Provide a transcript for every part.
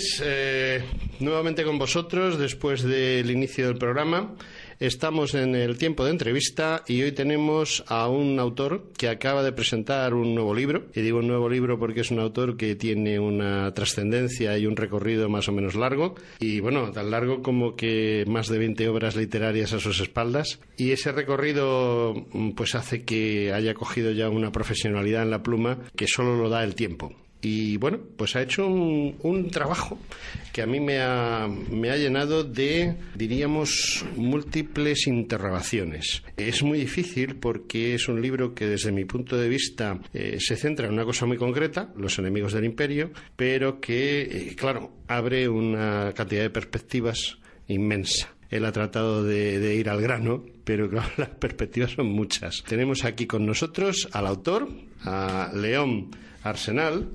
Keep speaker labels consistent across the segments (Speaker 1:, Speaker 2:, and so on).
Speaker 1: tardes, nuevamente con vosotros después del inicio del programa. Estamos en el tiempo de entrevista y hoy tenemos a un autor que acaba de presentar un nuevo libro. Y digo un nuevo libro porque es un autor que tiene una trascendencia y un recorrido más o menos largo. Y bueno, tan largo como que más de 20 obras literarias a sus espaldas. Y ese recorrido pues hace que haya cogido ya una profesionalidad en la pluma que solo lo da el tiempo. Y bueno, pues ha hecho un trabajo que a mí me ha llenado de, diríamos, múltiples interrogaciones. Es muy difícil porque es un libro que desde mi punto de vista se centra en una cosa muy concreta, los enemigos del imperio, pero que, claro, abre una cantidad de perspectivas inmensa. Él ha tratado de ir al grano, pero claro, las perspectivas son muchas. Tenemos aquí con nosotros al autor, a León Arsenal,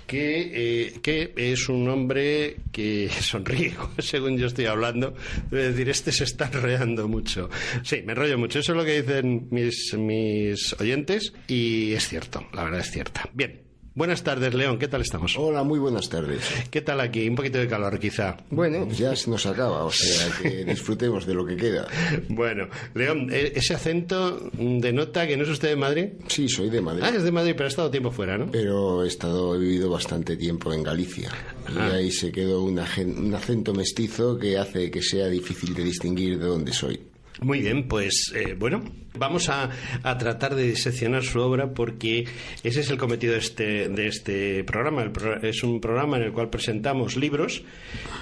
Speaker 1: que es un hombre que sonríe según yo estoy hablando. Es decir, este se está enrollando mucho. Sí, me enrollo mucho. Eso es lo que dicen mis oyentes y es cierto, la verdad es cierta. Bien. Buenas tardes, León, ¿qué tal estamos?
Speaker 2: Hola, muy buenas tardes.
Speaker 1: ¿Qué tal aquí? Un poquito de calor, quizá.
Speaker 2: Bueno, pues ya se nos acaba, o sea, que disfrutemos de lo que queda.
Speaker 1: Bueno, León, ese acento denota que no es usted de Madrid.
Speaker 2: Sí, soy de Madrid.
Speaker 1: Ah, es de Madrid, pero ha estado tiempo fuera, ¿no?
Speaker 2: Pero he vivido bastante tiempo en Galicia. Y ahí se quedó un acento mestizo que hace que sea difícil de distinguir de dónde soy.
Speaker 1: Muy bien, pues bueno, vamos a tratar de diseccionar su obra porque ese es el cometido de este programa. Es un programa en el cual presentamos libros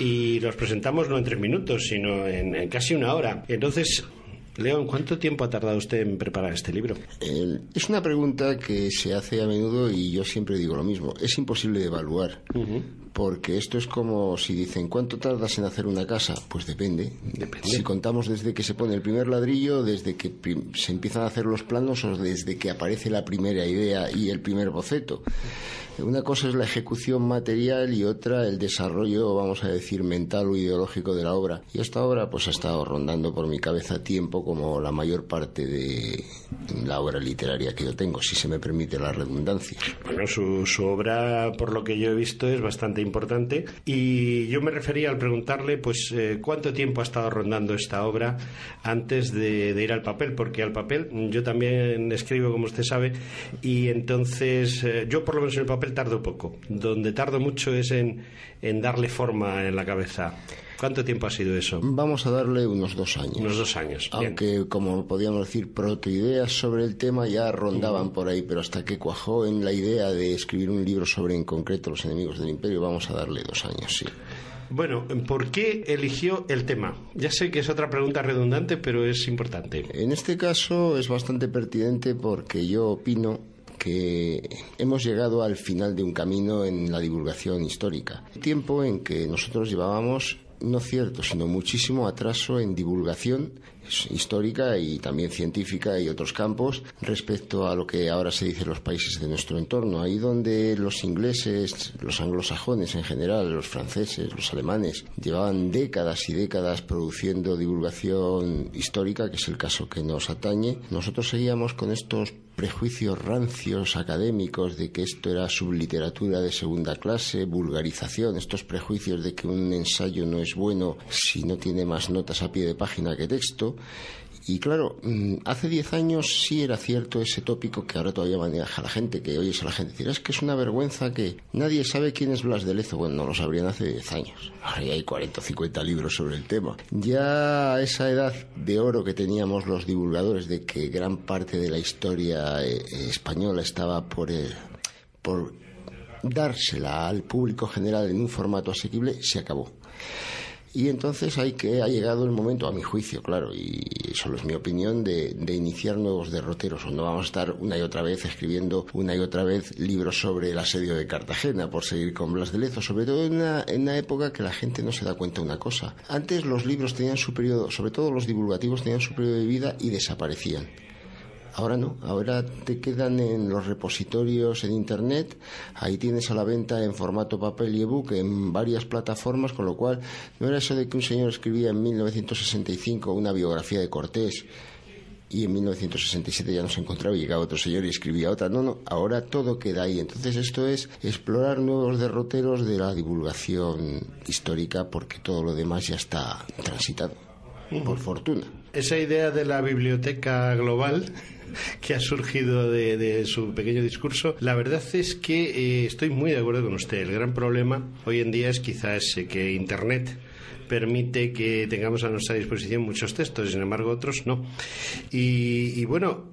Speaker 1: y los presentamos no en 3 minutos, sino en casi 1 hora. Entonces, León, ¿cuánto tiempo ha tardado usted en preparar este libro?
Speaker 2: Es una pregunta que se hace a menudo y yo siempre digo lo mismo. Es imposible de evaluar. Porque esto es como si dicen, ¿cuánto tardas en hacer una casa? Pues depende. Si contamos desde que se pone el primer ladrillo, desde que se empiezan a hacer los planos o desde que aparece la primera idea y el primer boceto. Una cosa es la ejecución material y otra el desarrollo, vamos a decir, mental o ideológico de la obra. Y esta obra pues ha estado rondando por mi cabeza tiempo como la mayor parte de la obra literaria que yo tengo, si se me permite la redundancia.
Speaker 1: Bueno, su obra, por lo que yo he visto, es bastante importante y yo me refería al preguntarle pues cuánto tiempo ha estado rondando esta obra antes de ir al papel, porque al papel yo también escribo, como usted sabe, y entonces yo por lo menos en el papel tardo poco. Donde tardo mucho es en darle forma en la cabeza. ¿Cuánto tiempo ha sido eso?
Speaker 2: Vamos a darle unos 2 años.
Speaker 1: Unos 2 años.
Speaker 2: Aunque, bien, como podríamos decir, protoideas sobre el tema ya rondaban por ahí, pero hasta que cuajó en la idea de escribir un libro sobre, en concreto, los enemigos del imperio, vamos a darle 2 años, sí.
Speaker 1: Bueno, ¿por qué eligió el tema? Ya sé que es otra pregunta redundante, pero es importante.
Speaker 2: En este caso es bastante pertinente porque yo opino que hemos llegado al final de un camino en la divulgación histórica. Tiempo en que nosotros llevábamos, no cierto, sino muchísimo atraso en divulgación histórica y también científica y otros campos respecto a lo que ahora se dice en los países de nuestro entorno. Ahí donde los ingleses, los anglosajones en general, los franceses, los alemanes, llevaban décadas y décadas produciendo divulgación histórica, que es el caso que nos atañe, nosotros seguíamos con estos prejuicios rancios académicos de que esto era subliteratura de segunda clase, vulgarización, estos prejuicios de que un ensayo no es bueno si no tiene más notas a pie de página que texto. Y claro, hace 10 años sí era cierto ese tópico que ahora todavía maneja la gente, que oyes a la gente decir, es que es una vergüenza que nadie sabe quién es Blas de Lezo. Bueno, no lo sabrían hace 10 años. Ahora ya hay 40 o 50 libros sobre el tema. Ya esa edad de oro que teníamos los divulgadores de que gran parte de la historia española estaba por dársela al público general en un formato asequible, se acabó. Y entonces ha llegado el momento, a mi juicio, claro, y solo es mi opinión, de iniciar nuevos derroteros. No vamos a estar una y otra vez escribiendo una y otra vez libros sobre el asedio de Cartagena, por seguir con Blas de Lezo, sobre todo en una época que la gente no se da cuenta de una cosa. Antes los libros tenían su periodo, sobre todo los divulgativos tenían su periodo de vida y desaparecían. Ahora no, ahora te quedan en los repositorios en internet, ahí tienes a la venta en formato papel y ebook en varias plataformas, con lo cual no era eso de que un señor escribía en 1965 una biografía de Cortés y en 1967 ya no se encontraba y llegaba otro señor y escribía otra. No, ahora todo queda ahí. Entonces esto es explorar nuevos derroteros de la divulgación histórica, porque todo lo demás ya está transitado, por fortuna.
Speaker 1: Esa idea de la biblioteca global que ha surgido de su pequeño discurso, la verdad es que estoy muy de acuerdo con usted. El gran problema hoy en día es quizás que Internet permite que tengamos a nuestra disposición muchos textos, y sin embargo otros no. Y bueno,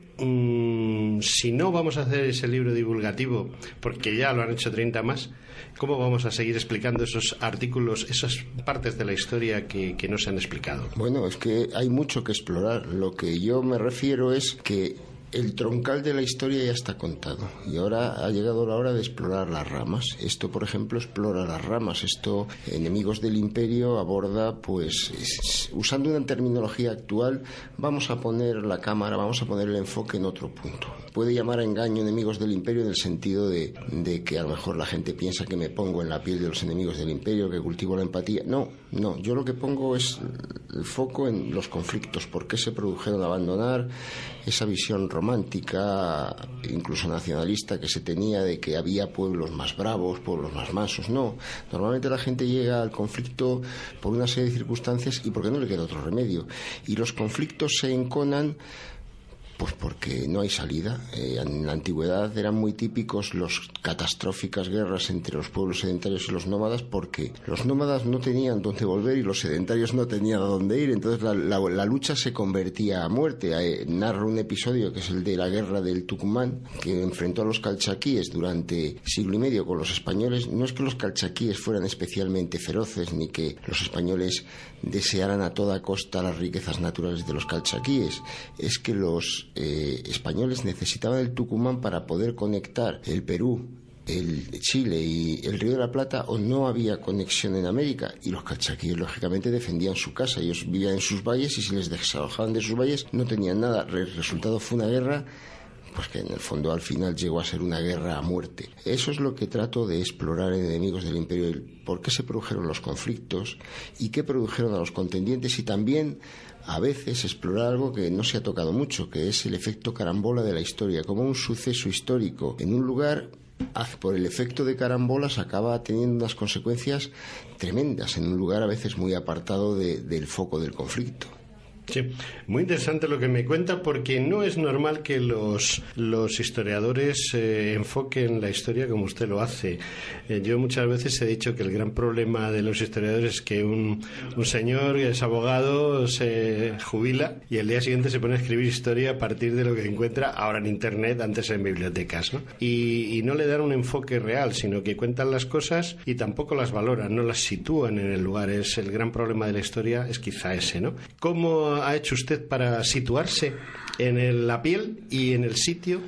Speaker 1: si no vamos a hacer ese libro divulgativo, porque ya lo han hecho 30 más, ¿cómo vamos a seguir explicando esos artículos, esas partes de la historia que no se han explicado?
Speaker 2: Bueno, es que hay mucho que explorar. Lo que yo me refiero es que el troncal de la historia ya está contado y ahora ha llegado la hora de explorar las ramas. Esto, por ejemplo, explora las ramas. Esto, Enemigos del Imperio, aborda, pues, usando una terminología actual, vamos a poner la cámara, vamos a poner el enfoque en otro punto. Puede llamar a engaño Enemigos del Imperio en el sentido de que a lo mejor la gente piensa que me pongo en la piel de los enemigos del Imperio, que cultivo la empatía. No, yo lo que pongo es el foco en los conflictos, por qué se produjeron, abandonar esa visión romántica, incluso nacionalista, que se tenía de que había pueblos más bravos, pueblos más mansos. No, normalmente la gente llega al conflicto por una serie de circunstancias y porque no le queda otro remedio. Y los conflictos se enconan pues porque no hay salida. En la antigüedad eran muy típicos las catastróficas guerras entre los pueblos sedentarios y los nómadas, porque los nómadas no tenían dónde volver y los sedentarios no tenían a dónde ir. Entonces la lucha se convertía a muerte. Narro un episodio que es el de la guerra del Tucumán, que enfrentó a los calchaquíes durante siglo y medio con los españoles. No es que los calchaquíes fueran especialmente feroces, ni que los españoles desearan a toda costa las riquezas naturales de los calchaquíes. Es que los españoles necesitaban el Tucumán para poder conectar el Perú, el Chile y el Río de la Plata, o no había conexión en América, y los calchaquíes lógicamente defendían su casa. Ellos vivían en sus valles y si les desalojaban de sus valles no tenían nada. El resultado fue una guerra pues que en el fondo al final llegó a ser una guerra a muerte. Eso es lo que trato de explorar en Enemigos del Imperio, el por qué se produjeron los conflictos y qué produjeron a los contendientes, y también a veces explorar algo que no se ha tocado mucho, que es el efecto carambola de la historia, como un suceso histórico en un lugar, por el efecto de carambolas, acaba teniendo unas consecuencias tremendas en un lugar a veces muy apartado del foco del conflicto.
Speaker 1: Sí, muy interesante lo que me cuenta, porque no es normal que los historiadores enfoquen la historia como usted lo hace. Yo muchas veces he dicho que el gran problema de los historiadores es que un señor que es abogado se jubila y el día siguiente se pone a escribir historia a partir de lo que encuentra ahora en Internet, antes en bibliotecas, ¿no? Y no le dan un enfoque real, sino que cuentan las cosas y tampoco las valoran, no las sitúan en el lugar. Es el gran problema de la historia, es quizá ese, ¿no? ¿Cómo ha hecho usted para situarse en la piel y en el sitio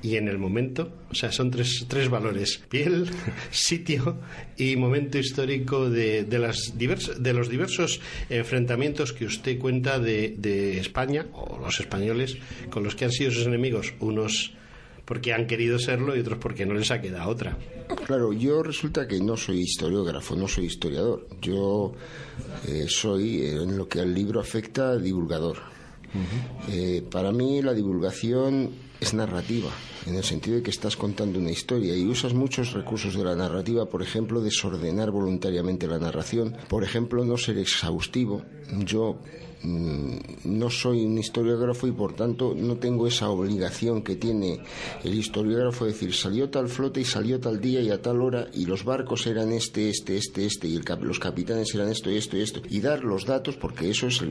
Speaker 1: y en el momento? O sea, son tres valores: piel, sitio y momento histórico de los diversos enfrentamientos que usted cuenta de España, o los españoles, con los que han sido sus enemigos, unos porque han querido serlo y otros porque no les ha quedado otra.
Speaker 2: Claro, yo resulta que no soy historiógrafo, no soy historiador. Yo soy, en lo que al libro afecta, divulgador. Para mí la divulgación es narrativa, en el sentido de que estás contando una historia y usas muchos recursos de la narrativa. Por ejemplo, desordenar voluntariamente la narración, por ejemplo, no ser exhaustivo. Yo no soy un historiógrafo y por tanto no tengo esa obligación que tiene el historiógrafo de decir salió tal flota y salió tal día y a tal hora y los barcos eran este y los capitanes eran esto y esto y esto, y dar los datos, porque eso es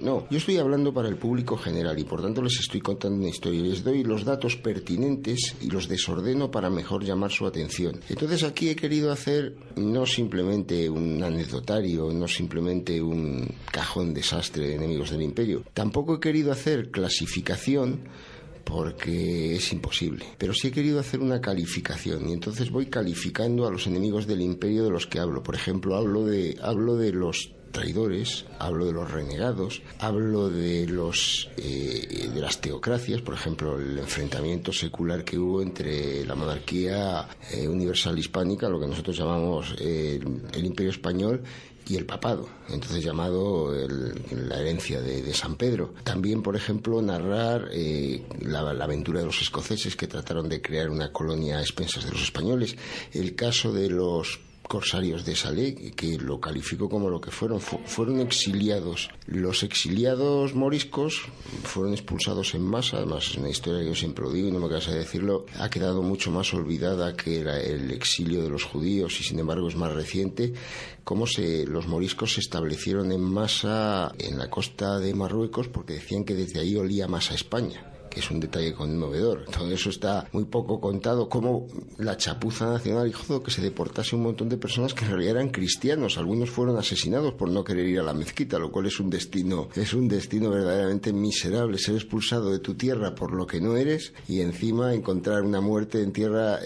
Speaker 2: no, yo estoy hablando para el público general y por tanto les estoy contando una historia, les doy los datos pertinentes y los desordeno para mejor llamar su atención. Entonces aquí he querido hacer no simplemente un anecdotario, no simplemente un cajón desastre de Enemigos del Imperio. Tampoco he querido hacer clasificación porque es imposible, pero sí he querido hacer una calificación y entonces voy calificando a los enemigos del Imperio de los que hablo. Por ejemplo, hablo de los traidores, hablo de los renegados, hablo de las teocracias, por ejemplo, el enfrentamiento secular que hubo entre la monarquía universal hispánica, lo que nosotros llamamos el Imperio Español, y el papado, entonces llamado la herencia de San Pedro. También, por ejemplo, narrar la aventura de los escoceses, que trataron de crear una colonia a expensas de los españoles, el caso de los corsarios de Salé, que lo calificó como lo que fueron exiliados. Los exiliados moriscos fueron expulsados en masa. Además, es una historia que yo siempre lo digo y no me canso de decirlo, ha quedado mucho más olvidada que el exilio de los judíos, y sin embargo es más reciente, cómo los moriscos se establecieron en masa en la costa de Marruecos, porque decían que desde ahí olía más a España, que es un detalle conmovedor. Todo eso está muy poco contado, como la chapuza nacional hizo que se deportase un montón de personas que en realidad eran cristianos. Algunos fueron asesinados por no querer ir a la mezquita, lo cual es un destino verdaderamente miserable, ser expulsado de tu tierra por lo que no eres y encima encontrar una muerte en tierra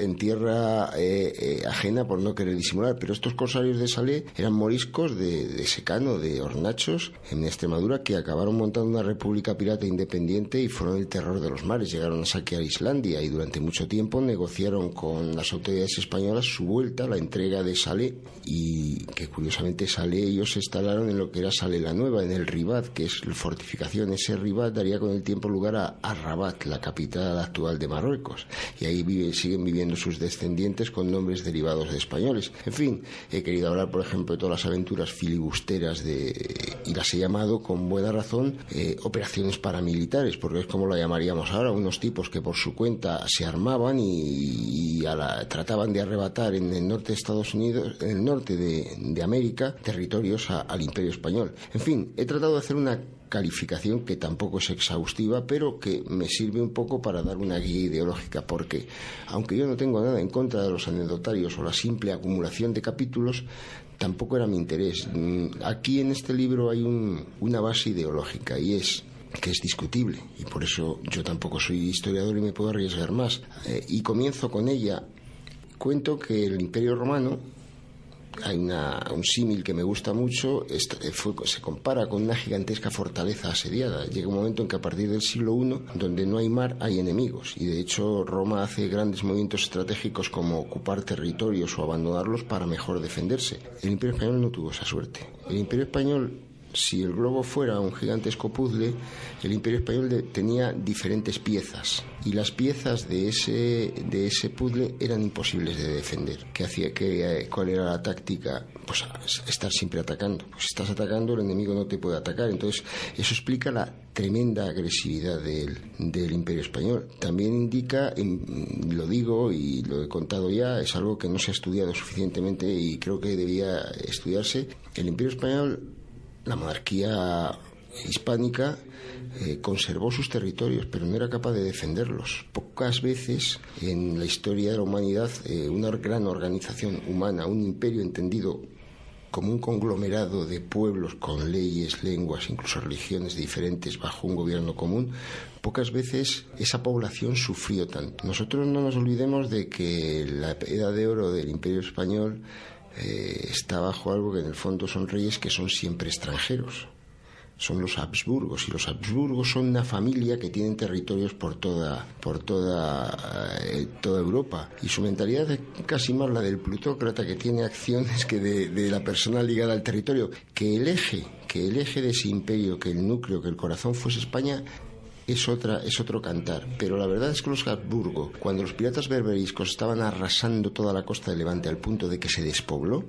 Speaker 2: ajena por no querer disimular. Pero estos corsarios de Salé eran moriscos de secano, de hornachos, en Extremadura, que acabaron montando una república pirata independiente y fueron el terror de los mares. Llegaron a saquear Islandia y durante mucho tiempo negociaron con las autoridades españolas su vuelta, la entrega de Salé, y que curiosamente Salé ellos se instalaron en lo que era Salé la Nueva, en el Ribat, que es la fortificación. Ese Ribat daría con el tiempo lugar a Rabat, la capital actual de Marruecos, y ahí siguen viviendo sus descendientes con nombres derivados de españoles. En fin, he querido hablar, por ejemplo, de todas las aventuras filibusteras y las he llamado con buena razón operaciones paramilitares, porque es como la llamaríamos ahora, unos tipos que por su cuenta se armaban y trataban de arrebatar en el norte de Estados Unidos, en el norte de América, territorios al Imperio Español. En fin, he tratado de hacer una calificación que tampoco es exhaustiva, pero que me sirve un poco para dar una guía ideológica, porque aunque yo no tengo nada en contra de los anecdotarios o la simple acumulación de capítulos, tampoco era mi interés. Aquí en este libro hay una base ideológica, y es que es discutible, y por eso yo tampoco soy historiador y me puedo arriesgar más, y comienzo con ella. Cuento que el Imperio Romano, hay un símil que me gusta mucho, se compara con una gigantesca fortaleza asediada. Llega un momento en que a partir del siglo I, donde no hay mar, hay enemigos, y de hecho Roma hace grandes movimientos estratégicos como ocupar territorios o abandonarlos para mejor defenderse. El Imperio Español no tuvo esa suerte. El Imperio Español, si el globo fuera un gigantesco puzzle, el Imperio Español tenía diferentes piezas, y las piezas de ese puzzle eran imposibles de defender. ¿Cuál era la táctica? Pues estar siempre atacando. Pues estás atacando, el enemigo no te puede atacar. Entonces eso explica la tremenda agresividad del Imperio Español. También indica, lo digo y lo he contado ya, es algo que no se ha estudiado suficientemente y creo que debía estudiarse. El Imperio Español, la monarquía hispánica, conservó sus territorios, pero no era capaz de defenderlos. Pocas veces en la historia de la humanidad una gran organización humana, un imperio entendido como un conglomerado de pueblos con leyes, lenguas, incluso religiones diferentes bajo un gobierno común, pocas veces esa población sufrió tanto. Nosotros no nos olvidemos de que la edad de oro del Imperio Español está bajo algo que en el fondo son reyes que son siempre extranjeros. Son los Habsburgos, y los Habsburgos son una familia que tienen territorios por toda Europa, y su mentalidad es casi más la del plutócrata, que tiene acciones que de la persona ligada al territorio. Que el eje de ese imperio, que el núcleo, que el corazón fuese España, es otro cantar. Pero la verdad es que los Habsburgo, cuando los piratas berberiscos estaban arrasando toda la costa de Levante al punto de que se despobló,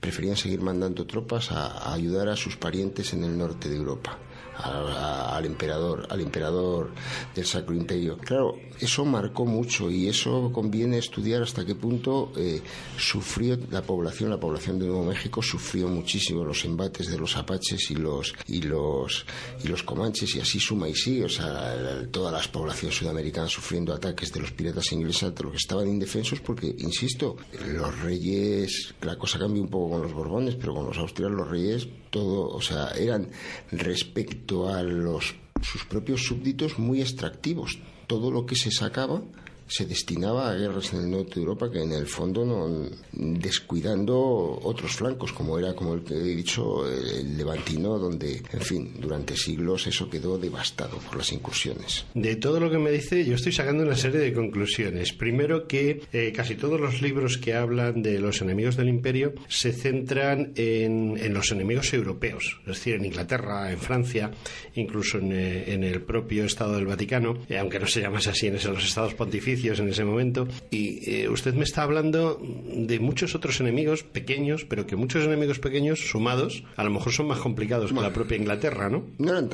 Speaker 2: preferían seguir mandando tropas a ayudar a sus parientes en el norte de Europa, al emperador del Sacro Imperio. Claro, eso marcó mucho, y eso conviene estudiar hasta qué punto sufrió la población de Nuevo México, sufrió muchísimo los embates de los apaches y los comanches, y así suma y sigue. O sea, todas las poblaciones sudamericanas sufriendo ataques de los piratas ingleses, de los que estaban indefensos, porque, insisto, los reyes, la cosa cambió un poco con los Borbones, pero con los Austrias los reyes eran respecto a sus propios súbditos muy extractivos. Todo lo que se sacaba se destinaba a guerras en el norte de Europa, que en el fondo no descuidando otros flancos, como era, como el que he dicho, el levantino, donde, en fin, durante siglos eso quedó devastado por las incursiones.
Speaker 1: De todo lo que me dice, yo estoy sacando una serie de conclusiones. Primero, que casi todos los libros que hablan de los enemigos del imperio se centran en los enemigos europeos, es decir, en Inglaterra, en Francia, incluso en el propio Estado del Vaticano, aunque no se llamase así en los estados pontificios en ese momento. Y usted me está hablando de muchos otros enemigos pequeños, pero que muchos enemigos pequeños sumados a lo mejor son más complicados que la propia Inglaterra, ¿no?
Speaker 2: No eran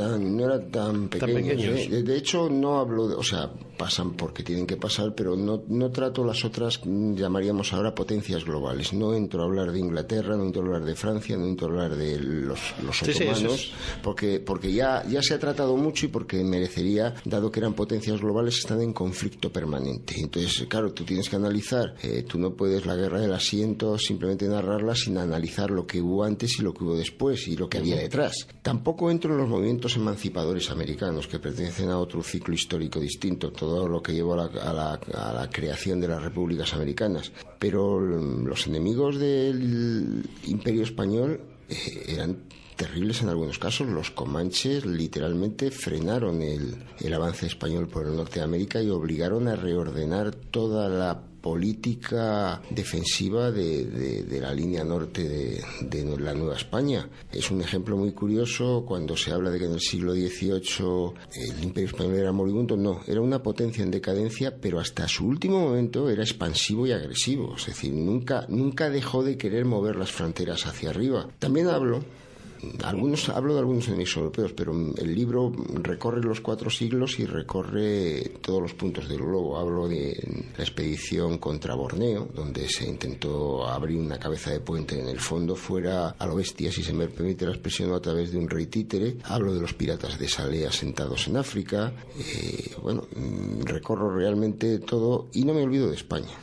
Speaker 2: tan pequeños. De hecho, no hablo de, o sea, pasan porque tienen que pasar, pero no trato las otras, llamaríamos ahora potencias globales. No entro a hablar de Inglaterra, no entro a hablar de Francia, no entro a hablar de los otomanos, porque ya se ha tratado mucho y porque merecería, dado que eran potencias globales, están en conflicto permanente. Entonces, claro, tú tienes que analizar, tú no puedes la guerra del asiento simplemente narrarla sin analizar lo que hubo antes y lo que hubo después y lo que había detrás. Tampoco entro en los movimientos emancipadores americanos, que pertenecen a otro ciclo histórico distinto, todo lo que llevó a la creación de las repúblicas americanas. Pero los enemigos del Imperio Español eran terribles en algunos casos. Los comanches literalmente frenaron el avance español por el norte de América y obligaron a reordenar toda la política defensiva de la línea norte de la Nueva España. Es un ejemplo muy curioso cuando se habla de que en el siglo XVIII el Imperio Español era moribundo. No, era una potencia en decadencia, pero hasta su último momento era expansivo y agresivo. Es decir, nunca dejó de querer mover las fronteras hacia arriba. También hablo de algunos enemigos europeos, pero el libro recorre los 4 siglos y recorre todos los puntos del globo. Hablo de la expedición contra Borneo, donde se intentó abrir una cabeza de puente en el fondo fuera a lo bestia, si se me permite la expresión, a través de un rey títere. Hablo de los piratas de Salé asentados en África. Recorro realmente todo y no me olvido de España,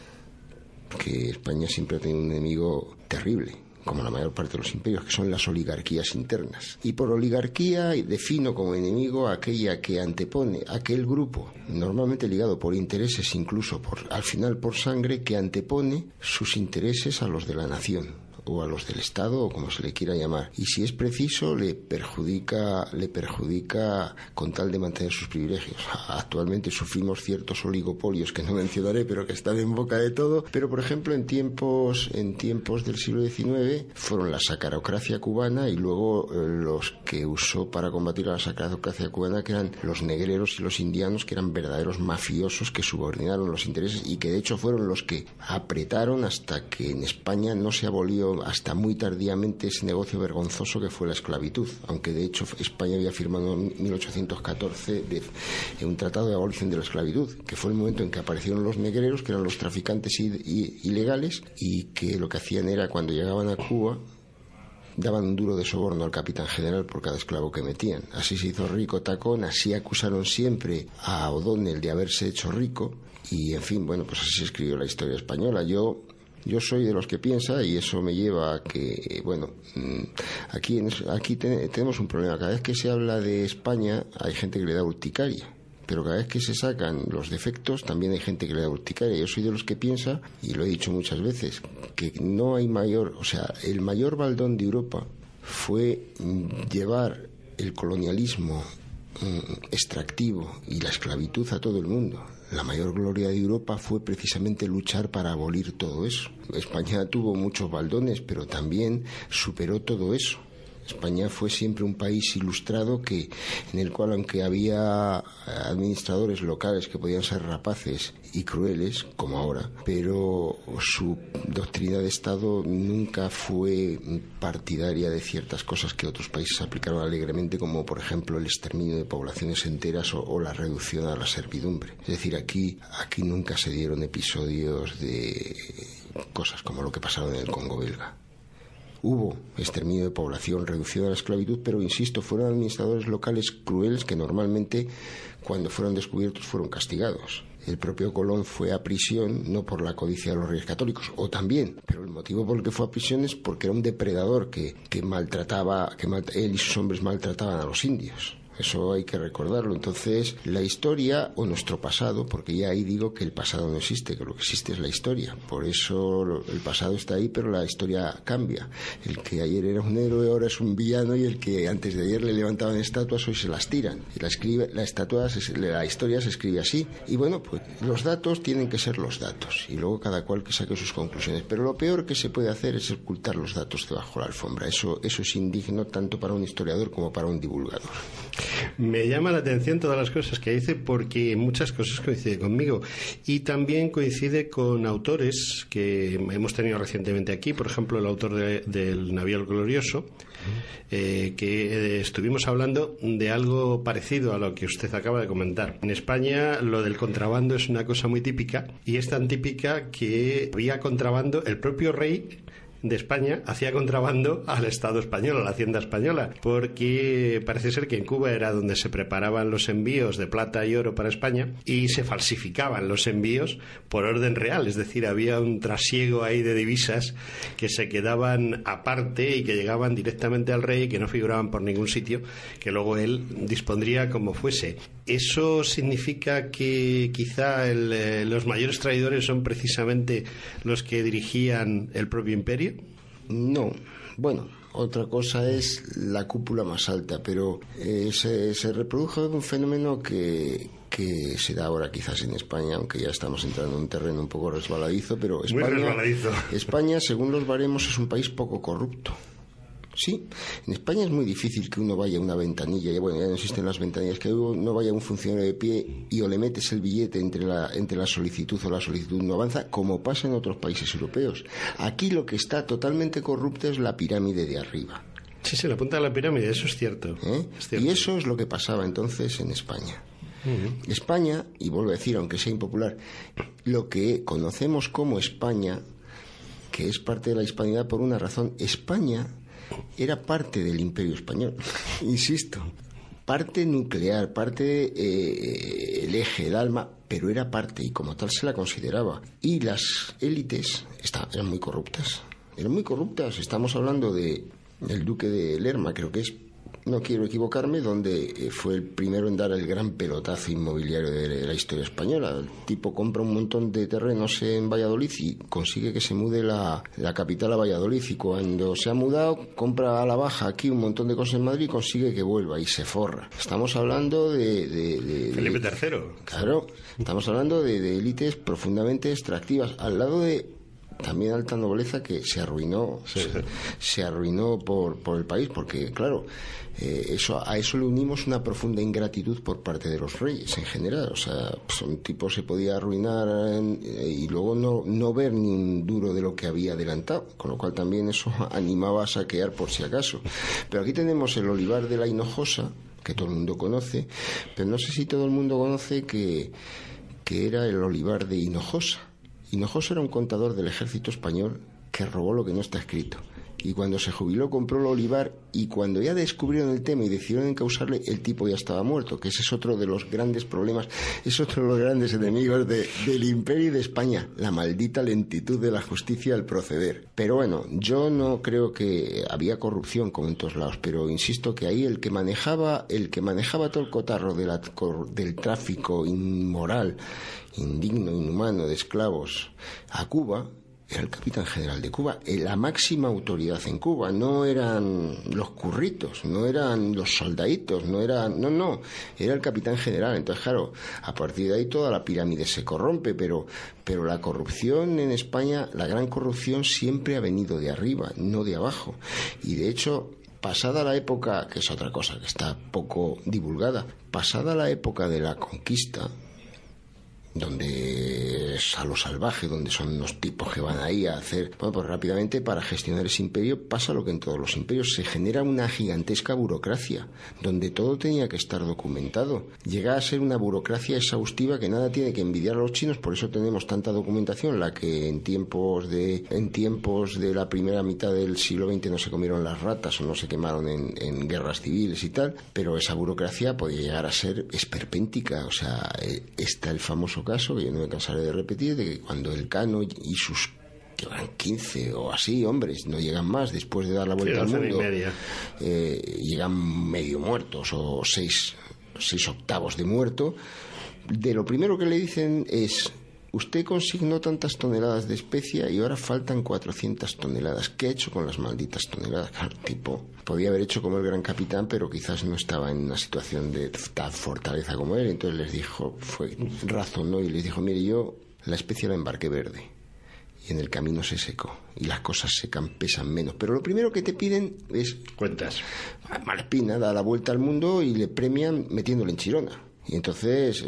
Speaker 2: que España siempre ha tenido un enemigo terrible, como la mayor parte de los imperios, que son las oligarquías internas. Y por oligarquía defino como enemigo aquella que antepone, aquel grupo, normalmente ligado por intereses, incluso al final por sangre, que antepone sus intereses a los de la nación o a los del Estado, o como se le quiera llamar, y si es preciso le perjudica con tal de mantener sus privilegios. Actualmente sufrimos ciertos oligopolios que no mencionaré, pero que están en boca de todo. Pero por ejemplo en tiempos del siglo XIX fueron la sacarocracia cubana y luego los que usó para combatir a la sacarocracia cubana, que eran los negreros y los indianos, que eran verdaderos mafiosos que subordinaron los intereses y que de hecho fueron los que apretaron hasta que en España no se abolió hasta muy tardíamente ese negocio vergonzoso que fue la esclavitud, aunque de hecho España había firmado en 1814 un tratado de abolición de la esclavitud, que fue el momento en que aparecieron los negreros, que eran los traficantes ilegales, y que lo que hacían era, cuando llegaban a Cuba, daban un duro de soborno al capitán general por cada esclavo que metían. Así se hizo rico Tacón, así acusaron siempre a O'Donnell de haberse hecho rico, y en fin, pues así se escribió la historia española. Yo soy de los que piensa, y eso me lleva a que, aquí tenemos un problema. Cada vez que se habla de España hay gente que le da urticaria, pero cada vez que se sacan los defectos también hay gente que le da urticaria. Yo soy de los que piensa, y lo he dicho muchas veces, que no hay el mayor baldón de Europa fue llevar el colonialismo extractivo y la esclavitud a todo el mundo. La mayor gloria de Europa fue precisamente luchar para abolir todo eso. España tuvo muchos baldones, pero también superó todo eso. España fue siempre un país ilustrado en el cual, aunque había administradores locales que podían ser rapaces y crueles, como ahora, pero su doctrina de Estado nunca fue partidaria de ciertas cosas que otros países aplicaron alegremente, como por ejemplo el exterminio de poblaciones enteras o la reducción a la servidumbre. Es decir, aquí nunca se dieron episodios de cosas como lo que pasaron en el Congo belga. Hubo exterminio de población, reducción a la esclavitud, pero insisto, fueron administradores locales crueles que normalmente, cuando fueron descubiertos, fueron castigados. El propio Colón fue a prisión no por la codicia de los reyes católicos, o también, pero el motivo por el que fue a prisión es porque era un depredador que él y sus hombres maltrataban a los indios. Eso hay que recordarlo. Entonces, la historia o nuestro pasado, porque ya ahí digo que el pasado no existe, que lo que existe es la historia. Por eso el pasado está ahí, pero la historia cambia. El que ayer era un héroe ahora es un villano, y el que antes de ayer le levantaban estatuas hoy se las tiran. Y la historia se escribe así. Y bueno, pues los datos tienen que ser los datos, y luego cada cual que saque sus conclusiones. Pero lo peor que se puede hacer es ocultar los datos debajo de la alfombra. Eso es indigno tanto para un historiador como para un divulgador.
Speaker 1: Me llama la atención todas las cosas que dice, porque muchas cosas coincide conmigo, y también coincide con autores que hemos tenido recientemente aquí. Por ejemplo, el autor del Navío el Glorioso, que estuvimos hablando de algo parecido a lo que usted acaba de comentar. En España lo del contrabando es una cosa muy típica, y es tan típica que había contrabando. El propio rey de España hacía contrabando al Estado español, a la Hacienda española, porque parece ser que en Cuba era donde se preparaban los envíos de plata y oro para España, y se falsificaban los envíos por orden real, es decir, había un trasiego ahí de divisas que se quedaban aparte y que llegaban directamente al rey y que no figuraban por ningún sitio, que luego él dispondría como fuese. ¿Eso significa que quizá los mayores traidores son precisamente los que dirigían el propio imperio?
Speaker 2: No, bueno, otra cosa es la cúpula más alta, pero se reprodujo un fenómeno que se da ahora quizás en España, aunque ya estamos entrando en un terreno un poco resbaladizo, pero España, según los baremos, es un país poco corrupto. Sí, en España es muy difícil que uno vaya a una ventanilla, ya no existen las ventanillas, que uno vaya a un funcionario de pie y o le metes el billete entre la solicitud o la solicitud no avanza, como pasa en otros países europeos. Aquí lo que está totalmente corrupto es la pirámide de arriba.
Speaker 1: Sí, la punta de la pirámide, eso es cierto.
Speaker 2: Es cierto. Y eso es lo que pasaba entonces en España. España, y vuelvo a decir, aunque sea impopular, lo que conocemos como España, que es parte de la hispanidad por una razón. España era parte del Imperio Español, insisto, parte nuclear, parte el eje, el alma, pero era parte y como tal se la consideraba. Y las élites eran muy corruptas, estamos hablando del duque de Lerma, creo que es, no quiero equivocarme, donde fue el primero en dar el gran pelotazo inmobiliario de la historia española. El tipo compra un montón de terrenos en Valladolid y consigue que se mude la capital a Valladolid, y cuando se ha mudado compra a la baja aquí un montón de cosas en Madrid y consigue que vuelva y se forra. Estamos hablando de
Speaker 1: Felipe III.
Speaker 2: Claro, estamos hablando de élites profundamente extractivas, al lado de también alta nobleza que se arruinó, se arruinó por el país, porque claro, a eso le unimos una profunda ingratitud por parte de los reyes en general. O sea, pues un tipo se podía arruinar y luego no ver ni un duro de lo que había adelantado, con lo cual también eso animaba a saquear por si acaso. Pero aquí tenemos el olivar de la Hinojosa, que todo el mundo conoce, pero no sé si todo el mundo conoce que era el olivar de Hinojosa. Hinojosa era un contador del ejército español que robó lo que no está escrito. Y cuando se jubiló compró el olivar, y cuando ya descubrieron el tema y decidieron encausarle, el tipo ya estaba muerto, que ese es otro de los grandes problemas, es otro de los grandes enemigos del imperio y de España, la maldita lentitud de la justicia al proceder. Pero bueno, yo no creo que había corrupción como en todos lados, pero insisto que ahí el que manejaba todo el cotarro del tráfico inmoral, indigno, inhumano de esclavos a Cuba era el capitán general de Cuba, la máxima autoridad en Cuba. No eran los curritos, no eran los soldaditos, era el capitán general. Entonces, claro, a partir de ahí toda la pirámide se corrompe, pero la corrupción en España, la gran corrupción siempre ha venido de arriba, no de abajo. Y de hecho, pasada la época, que es otra cosa que está poco divulgada, pasada la época de la conquista, donde es a lo salvaje, donde son los tipos que van ahí a hacer, bueno, pues rápidamente para gestionar ese imperio pasa lo que en todos los imperios, se genera una gigantesca burocracia donde todo tenía que estar documentado. Llega a ser una burocracia exhaustiva que nada tiene que envidiar a los chinos, por eso tenemos tanta documentación, la que en tiempos de la primera mitad del siglo XX no se comieron las ratas o no se quemaron en guerras civiles y tal, pero esa burocracia podía llegar a ser esperpéntica. O sea, está el famoso caso, que yo no me cansaré de repetir, de que cuando Elcano y sus llevan 15 o así hombres, no llegan más después de dar la vuelta al mundo. Llegan medio muertos o 6 octavos de muerto. De lo primero que le dicen es: usted consignó tantas toneladas de especia y ahora faltan 400 toneladas. ¿Qué ha hecho con las malditas toneladas? Claro, tipo, podía haber hecho como el gran capitán, pero quizás no estaba en una situación de tal fortaleza como él. Entonces les dijo, razonó y les dijo: mire, yo la especia la embarqué verde y en el camino se secó y las cosas secan, pesan menos. Pero lo primero que te piden es
Speaker 1: cuentas.
Speaker 2: Malespina da la vuelta al mundo y le premian metiéndole en Chirona. Y entonces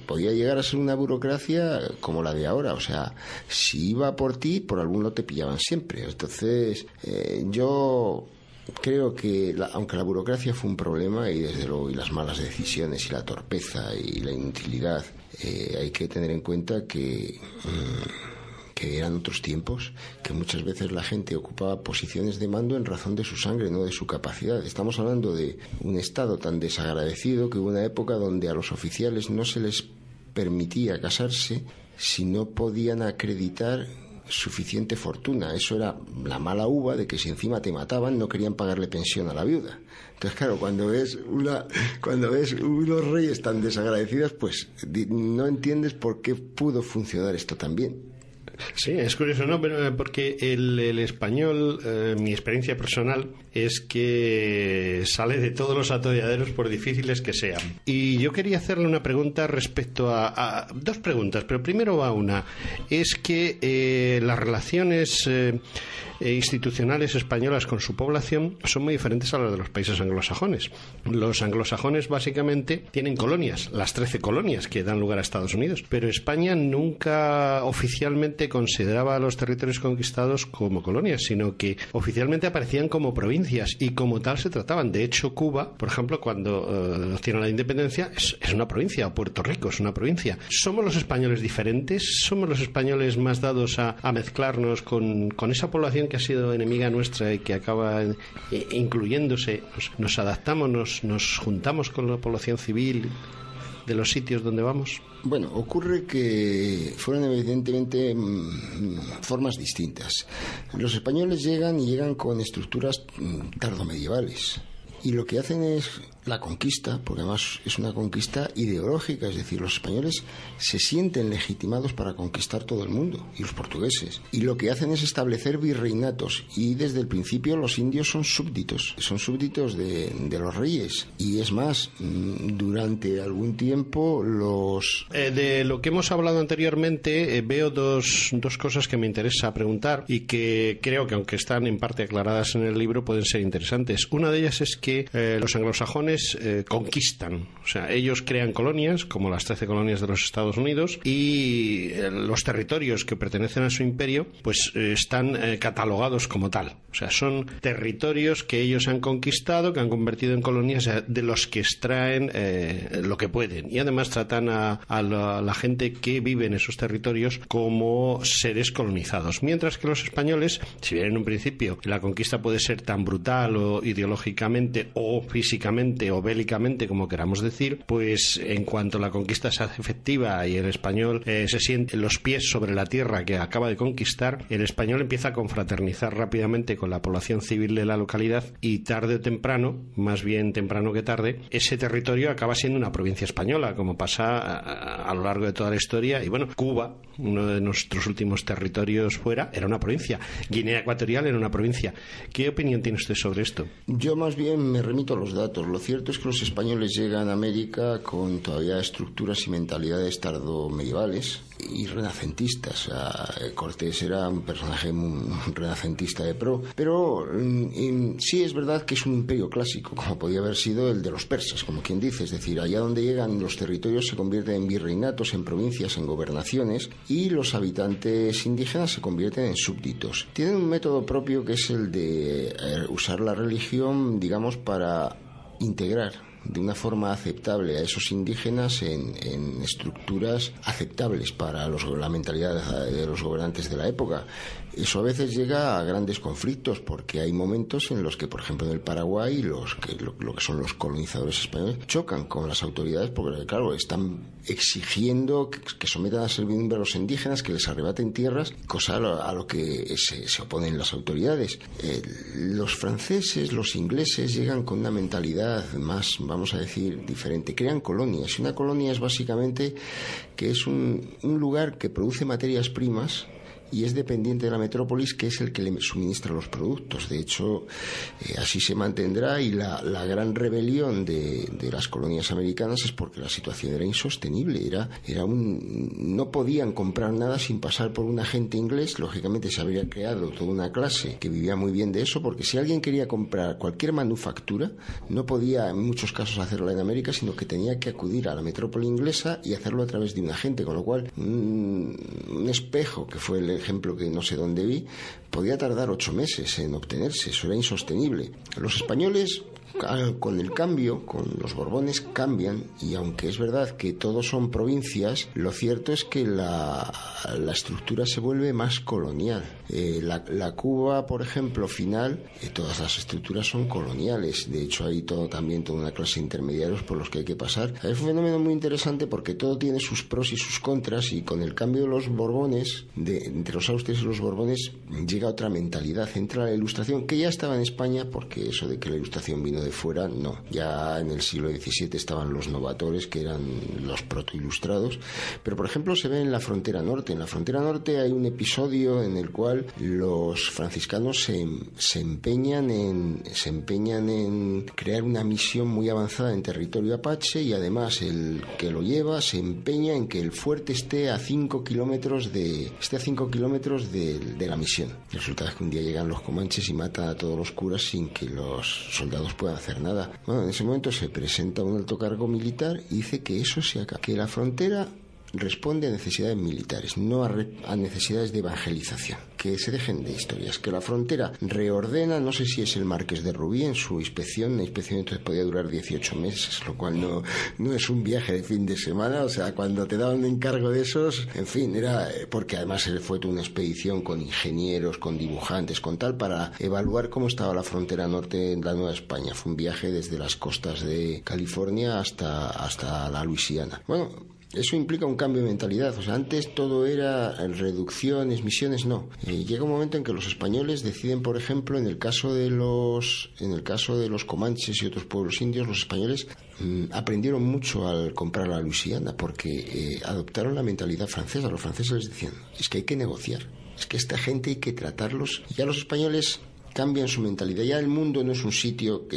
Speaker 2: podía llegar a ser una burocracia como la de ahora. O sea, si iba por ti, por algún lado te pillaban siempre. Entonces, yo creo que, aunque la burocracia fue un problema, y desde luego, y las malas decisiones, y la torpeza, y la inutilidad, hay que tener en cuenta que eran otros tiempos, que muchas veces la gente ocupaba posiciones de mando en razón de su sangre, no de su capacidad. Estamos hablando de un Estado tan desagradecido que hubo una época donde a los oficiales no se les permitía casarse si no podían acreditar suficiente fortuna. Eso era la mala uva de que si encima te mataban no querían pagarle pensión a la viuda. Entonces, claro, cuando ves unos reyes tan desagradecidos, pues no entiendes por qué pudo funcionar esto tan bien.
Speaker 1: Sí, es curioso, ¿no? Pero porque el español, mi experiencia personal es que sale de todos los atolladeros por difíciles que sean. Y yo quería hacerle una pregunta respecto a dos preguntas, pero primero a una. Es que las relaciones institucionales españolas con su población son muy diferentes a las de los países anglosajones. Los anglosajones básicamente tienen colonias, las 13 colonias que dan lugar a Estados Unidos, pero España nunca oficialmente consideraba a los territorios conquistados como colonias, sino que oficialmente aparecían como provincias y como tal se trataban. De hecho, Cuba, por ejemplo, cuando obtiene la independencia, es una provincia, o Puerto Rico es una provincia. ¿Somos los españoles diferentes? ¿Somos los españoles más dados a mezclarnos con esa población que ha sido enemiga nuestra y que acaba incluyéndose? Nos adaptamos, nos juntamos con la población civil de los sitios donde vamos.
Speaker 2: Bueno, ocurre que fueron evidentemente formas distintas. Los españoles llegan con estructuras tardomedievales. Y lo que hacen es la conquista, porque además es una conquista ideológica, es decir, los españoles se sienten legitimados para conquistar todo el mundo, y los portugueses. Y lo que hacen es establecer virreinatos, y desde el principio los indios son súbditos de los reyes. Y es más, durante algún tiempo los...
Speaker 1: De lo que hemos hablado anteriormente, veo dos cosas que me interesa preguntar y que creo que, aunque están en parte aclaradas en el libro, pueden ser interesantes. Una de ellas es que los anglosajones conquistan, o sea, ellos crean colonias como las 13 colonias de los Estados Unidos, y los territorios que pertenecen a su imperio pues están catalogados como tal, o sea, son territorios que ellos han conquistado, que han convertido en colonias, de los que extraen lo que pueden, y además tratan a la gente que vive en esos territorios como seres colonizados, mientras que los españoles, si bien en un principio la conquista puede ser tan brutal o ideológicamente o físicamente o bélicamente, como queramos decir, pues en cuanto la conquista se hace efectiva y el español se siente los pies sobre la tierra que acaba de conquistar, el español empieza a confraternizar rápidamente con la población civil de la localidad, y tarde o temprano, más bien temprano que tarde, ese territorio acaba siendo una provincia española, como pasa a lo largo de toda la historia. Y bueno, Cuba, uno de nuestros últimos territorios fuera, era una provincia. Guinea Ecuatorial era una provincia. ¿Qué opinión tiene usted sobre esto?
Speaker 2: Yo más bien me remito a los datos. Lo cierto es que los españoles llegan a América con todavía estructuras y mentalidades tardomedievales y renacentistas. Cortés era un personaje muy renacentista de pro, pero sí es verdad que es un imperio clásico, como podía haber sido el de los persas, como quien dice. Es decir, allá donde llegan los territorios se convierten en virreinatos, en provincias, en gobernaciones, y los habitantes indígenas se convierten en súbditos. Tienen un método propio, que es el de usar la religión, digamos, para integrar de una forma aceptable a esos indígenas en estructuras aceptables para la mentalidad de los gobernantes de la época. Eso a veces llega a grandes conflictos, porque hay momentos en los que, por ejemplo, en el Paraguay, lo que son los colonizadores españoles chocan con las autoridades porque, claro, están exigiendo que sometan a servidumbre a los indígenas, que les arrebaten tierras, cosa a lo que se oponen las autoridades. Los franceses, los ingleses llegan con una mentalidad más, vamos a decir, diferente. Crean colonias. Y una colonia es básicamente que es un lugar que produce materias primas y es dependiente de la metrópolis, que es el que le suministra los productos. De hecho, así se mantendrá, y la gran rebelión de las colonias americanas es porque la situación era insostenible. No podían comprar nada sin pasar por un agente inglés. Lógicamente se habría creado toda una clase que vivía muy bien de eso, porque si alguien quería comprar cualquier manufactura, no podía en muchos casos hacerla en América, sino que tenía que acudir a la metrópoli inglesa y hacerlo a través de un agente, con lo cual un espejo, que fue el ejemplo que no sé dónde vi, podía tardar 8 meses en obtenerse. Eso era insostenible. Los españoles, con el cambio, con los Borbones, cambian, y aunque es verdad que todos son provincias, lo cierto es que la estructura se vuelve más colonial. La Cuba, por ejemplo, final, todas las estructuras son coloniales. De hecho, hay también toda una clase de intermediarios por los que hay que pasar. Es un fenómeno muy interesante porque todo tiene sus pros y sus contras, y con el cambio de los Borbones, entre los Austrias y los Borbones, llega otra mentalidad. Entra la Ilustración, que ya estaba en España, porque eso de que la Ilustración vino de fuera, no. Ya en el siglo XVII estaban los novatores, que eran los protoilustrados. Pero, por ejemplo, se ve en la frontera norte. En la frontera norte hay un episodio en el cual los franciscanos se empeñan en crear una misión muy avanzada en territorio apache, y además el que lo lleva se empeña en que el fuerte esté a 5 kilómetros de la misión. Resulta que un día llegan los comanches y matan a todos los curas sin que los soldados puedan hacer nada. Bueno, en ese momento se presenta un alto cargo militar y dice que eso se acaba, que la frontera responde a necesidades militares, no a necesidades de evangelización. Que se dejen de historias. Que la frontera reordena, no sé si es el Marqués de Rubí en su inspección. La inspección entonces podía durar 18 meses, lo cual no es un viaje de fin de semana. O sea, cuando te daban un encargo de esos, en fin, era porque además fue toda una expedición con ingenieros, con dibujantes, con tal, para evaluar cómo estaba la frontera norte en la Nueva España. Fue un viaje desde las costas de California hasta la Luisiana. Bueno, eso implica un cambio de mentalidad. O sea, antes todo era reducciones, misiones, no. Llega un momento en que los españoles deciden, por ejemplo, en el caso de los comanches y otros pueblos indios, los españoles aprendieron mucho al comprar la Luisiana, porque adoptaron la mentalidad francesa. Los franceses les decían, es que hay que negociar, es que esta gente hay que tratarlos. Ya los españoles cambian su mentalidad. Ya el mundo no es un sitio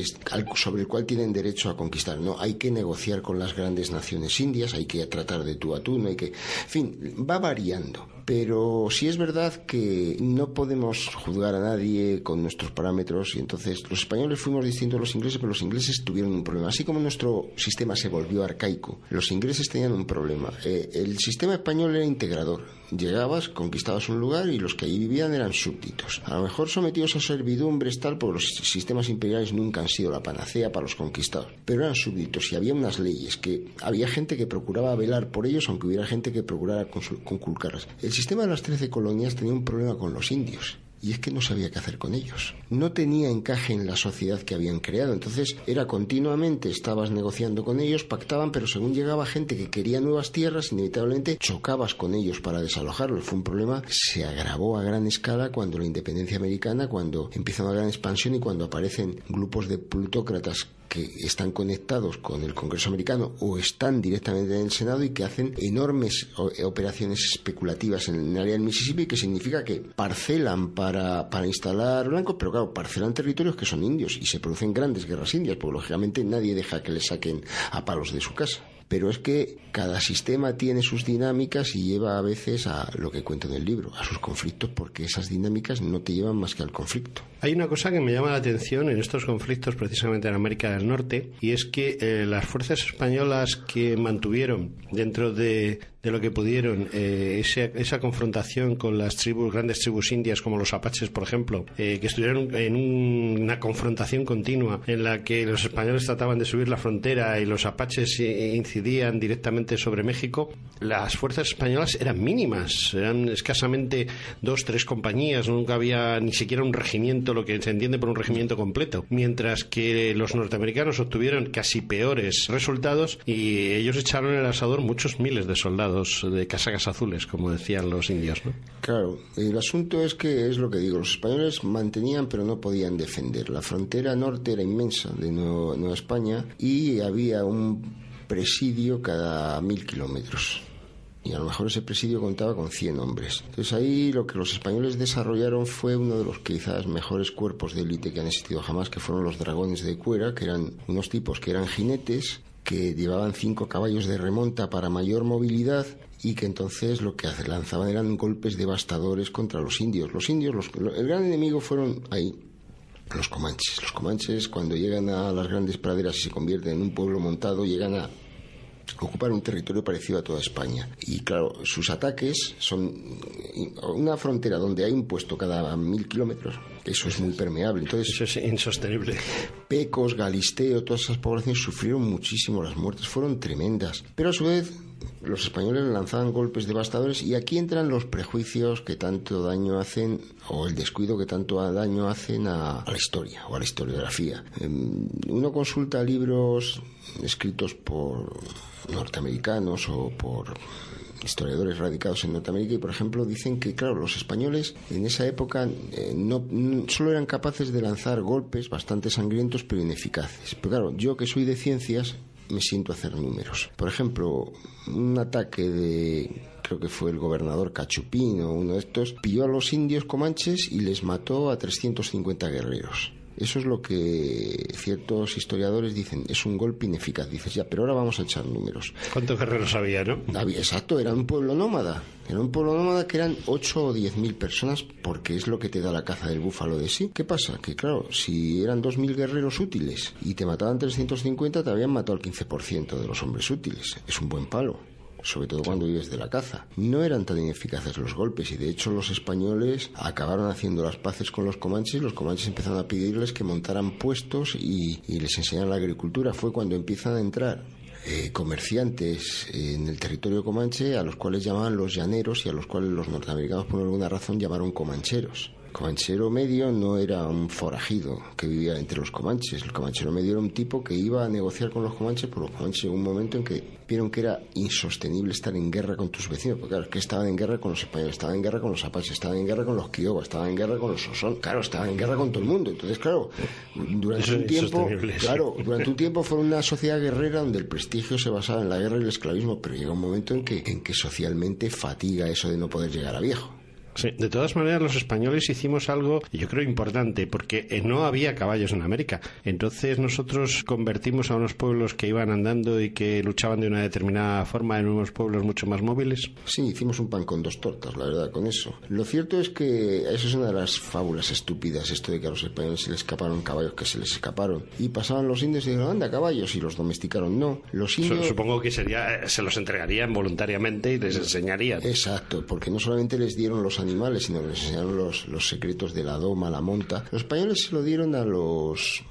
Speaker 2: sobre el cual tienen derecho a conquistar. No, hay que negociar con las grandes naciones indias, hay que tratar de tú a tú, no hay que... En fin, va variando. Pero sí es verdad que no podemos juzgar a nadie con nuestros parámetros, y entonces los españoles fuimos distintos a los ingleses, pero los ingleses tuvieron un problema. Así como nuestro sistema se volvió arcaico, los ingleses tenían un problema. El sistema español era integrador. Llegabas, conquistabas un lugar y los que allí vivían eran súbditos. A lo mejor sometidos a servidumbres, tal, porque los sistemas imperiales nunca han sido la panacea para los conquistados. Pero eran súbditos y había unas leyes que había gente que procuraba velar por ellos, aunque hubiera gente que procurara conculcarlas. El sistema de las 13 colonias tenía un problema con los indios, y es que no sabía qué hacer con ellos. No tenía encaje en la sociedad que habían creado. Entonces era continuamente, estabas negociando con ellos, pactaban, pero según llegaba gente que quería nuevas tierras, inevitablemente chocabas con ellos para desalojarlos. Fue un problema que se agravó a gran escala cuando la independencia americana, cuando empieza una gran expansión y cuando aparecen grupos de plutócratas que están conectados con el Congreso americano o están directamente en el Senado y que hacen enormes operaciones especulativas en el área del Mississippi, que significa que parcelan para instalar blancos, pero claro, parcelan territorios que son indios y se producen grandes guerras indias, porque lógicamente nadie deja que le saquen a palos de su casa. Pero es que cada sistema tiene sus dinámicas y lleva a veces a lo que cuento en el libro, a sus conflictos, porque esas dinámicas no te llevan más que al conflicto.
Speaker 1: Hay una cosa que me llama la atención en estos conflictos, precisamente en América del Norte, y es que las fuerzas españolas que mantuvieron dentro de de lo que pudieron, esa confrontación con las grandes tribus indias como los apaches, por ejemplo, que estuvieron en una confrontación continua en la que los españoles trataban de subir la frontera y los apaches incidían directamente sobre México, las fuerzas españolas eran mínimas, eran escasamente 2-3 compañías, nunca había ni siquiera un regimiento, lo que se entiende por un regimiento completo, mientras que los norteamericanos obtuvieron casi peores resultados y ellos echaron en el asador muchos miles de soldados de casacas azules, como decían los indios, ¿no?
Speaker 2: Claro, el asunto es que, es lo que digo, los españoles mantenían pero no podían defender. La frontera norte era inmensa de Nueva España y había un presidio cada 1000 kilómetros. Y a lo mejor ese presidio contaba con 100 hombres. Entonces ahí lo que los españoles desarrollaron fue uno de los quizás mejores cuerpos de élite que han existido jamás, que fueron los dragones de Cuera, que eran unos tipos que eran jinetes, que llevaban 5 caballos de remonta para mayor movilidad y que entonces lo que lanzaban eran golpes devastadores contra los indios. El gran enemigo fueron ahí los comanches. Los comanches, cuando llegan a las grandes praderas y se convierten en un pueblo montado, llegan a ocupar un territorio parecido a toda España. Y claro, sus ataques son una frontera donde hay un puesto cada 1000 kilómetros. Eso es muy permeable. Entonces,
Speaker 1: eso es insostenible.
Speaker 2: Pecos, Galisteo, todas esas poblaciones sufrieron muchísimo. Las muertes fueron tremendas. Pero a su vez, los españoles lanzaban golpes devastadores y aquí entran los prejuicios que tanto daño hacen, o el descuido que tanto daño hacen a la historia o a la historiografía. Uno consulta libros escritos por norteamericanos o por historiadores radicados en Norteamérica y, por ejemplo, dicen que, claro, los españoles en esa época no solo eran capaces de lanzar golpes bastante sangrientos pero ineficaces. Pero claro, yo que soy de ciencias me siento a hacer números. Por ejemplo, un ataque creo que fue el gobernador Cachupín o uno de estos, pilló a los indios comanches y les mató a 350 guerreros. Eso es lo que ciertos historiadores dicen, es un golpe ineficaz. Dices, ya, pero ahora vamos a echar números.
Speaker 1: ¿Cuántos guerreros había, no?
Speaker 2: Exacto, era un pueblo nómada. Era un pueblo nómada que eran 8 o 10.000 personas, porque es lo que te da la caza del búfalo de sí. ¿Qué pasa? Que claro, si eran 2.000 guerreros útiles y te mataban 350, te habían matado al 15% de los hombres útiles. Es un buen palo, sobre todo cuando vives de la caza. No eran tan ineficaces los golpes y de hecho los españoles acabaron haciendo las paces con los comanches empezaron a pedirles que montaran puestos y les enseñaran la agricultura. Fue cuando empiezan a entrar comerciantes en el territorio comanche, a los cuales llamaban los llaneros y a los cuales los norteamericanos por alguna razón llamaron comancheros. Comanchero medio no era un forajido que vivía entre los comanches. El comanchero medio era un tipo que iba a negociar con los comanches, por los comanches llegó un momento en que vieron que era insostenible estar en guerra con tus vecinos, porque claro, es que estaban en guerra con los españoles, estaban en guerra con los apaches, estaban en guerra con los kiowas, estaban en guerra con los sosón, claro, estaban en guerra con todo el mundo. Entonces, claro, durante un tiempo fueron una sociedad guerrera donde el prestigio se basaba en la guerra y el esclavismo, pero llega un momento en que socialmente fatiga eso de no poder llegar a viejo.
Speaker 1: Sí, de todas maneras los españoles hicimos algo, yo creo, importante, porque no había caballos en América. Entonces nosotros convertimos a unos pueblos que iban andando y que luchaban de una determinada forma en unos pueblos mucho más móviles.
Speaker 2: Sí, hicimos un pan con 2 tortas, la verdad, con eso. Lo cierto es que eso es una de las fábulas estúpidas, esto de que a los españoles se les escaparon caballos, que se les escaparon. Y pasaban los indios y dijeron, anda, caballos, y los domesticaron. No, los indios...
Speaker 1: Supongo que se los entregarían voluntariamente y les enseñarían.
Speaker 2: Exacto, porque no solamente les dieron los animales, sino que les enseñaron los secretos de la doma, la monta. Los españoles se lo dieron a los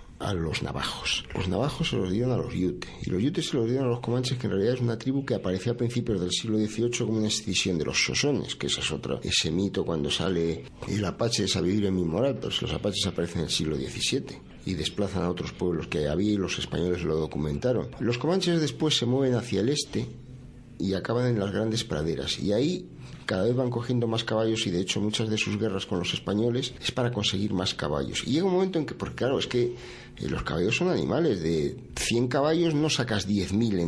Speaker 2: navajos. Los navajos se los dieron a los yute. Y los yutes se los dieron a los comanches, que en realidad es una tribu que apareció a principios del siglo XVIII como una escisión de los sosones, que esa es otra. Ese mito cuando sale el apache de sabiduría inmoral, pero si los apaches aparecen en el siglo XVII y desplazan a otros pueblos que había y los españoles lo documentaron. Los comanches después se mueven hacia el este y acaban en las grandes praderas. Y ahí cada vez van cogiendo más caballos y de hecho muchas de sus guerras con los españoles es para conseguir más caballos. Y llega un momento en que, porque claro, es que los caballos son animales, de 100 caballos no sacas 10.000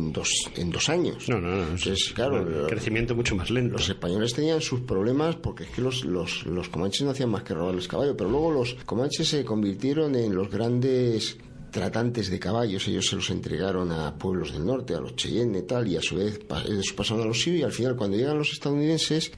Speaker 2: en dos años.
Speaker 1: No.
Speaker 2: Entonces, claro,
Speaker 1: crecimiento mucho más lento.
Speaker 2: Los españoles tenían sus problemas porque es que los comanches no hacían más que robarles caballos, pero luego los comanches se convirtieron en los grandes tratantes de caballos, ellos se los entregaron a pueblos del norte, a los Cheyenne, tal, y a su vez eso pasaron a los Sioux, y al final cuando llegan los estadounidenses,